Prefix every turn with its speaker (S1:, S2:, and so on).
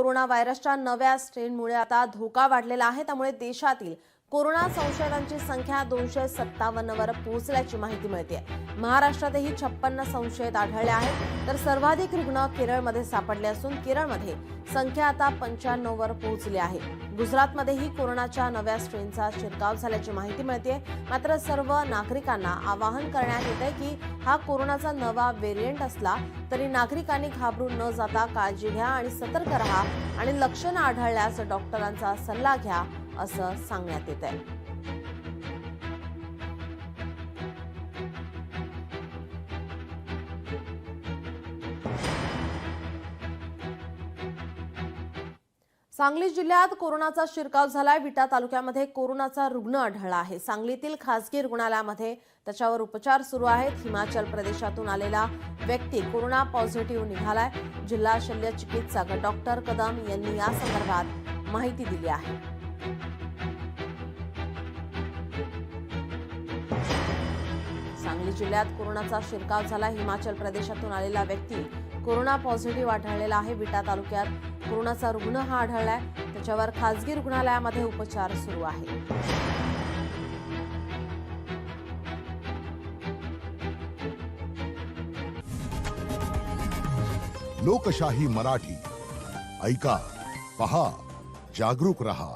S1: Corona व्हायरसच्या नव्या स्ट्रेनमुळे आता धोका वाढलेला आहे। त्यामुळे देशातील कोरोना संशयितांची संख्या 257 वर पोहोचल्याची माहिती मिळते। महाराष्ट्रातही 56 संशयित आढळले आहेत, तर सर्वाधिक रुग्ण केरळमध्ये सापडले असून केरळमध्ये संख्या आता 95 वर पोहोचली आहे। गुजरातमध्येही कोरोनाच्या नव्या स्ट्रेनचा शिरकाव झाल्याची माहिती मिळते। मात्र सर्व नागरिकांना आवाहन करण्यात येते की हा कोरोनाचा नवा व्हेरिएंट असला तरी नागरिकांनी घाबरून न जाता काळजी घ्या आणि सतर्क रहा आणि लक्षणं आढळल्यास डॉक्टरांचा सल्ला घ्या असं सांगण्यात येत आहे। सांगली जिल्ह्यात कोरोनाचा शिरकाव झालाय। विटा तालुक्यामध्ये कोरोनाचा रुग्ण आढळला आहे। सांगलीतील खासगी रुग्णालयामध्ये त्याच्यावर उपचार सुरू आहेत। हिमाचल प्रदेशातून आलेला व्यक्ती कोरोना पॉझिटिव्ह निघालाय। जिल्हा शल्य चिकित्सक डॉक्टर कदम यांनी या संदर्भात माहिती दिली आहे। सांगली जिल्ह्यात कोरोनाचा शिरकाव झाला। हिमाचल प्रदेशातून आलेला व्यक्ती कोरोना पॉझिटिव्ह आढळलेला आहे। विटा तालुक्यात कोरोनाचा रुग्ण हा आढळलाय। त्याच्यावर खासगी रुग्णालयामध्ये उपचार सुरू आहे।
S2: लोकशाही मराठी ऐका, पहा, जागरूक रहा।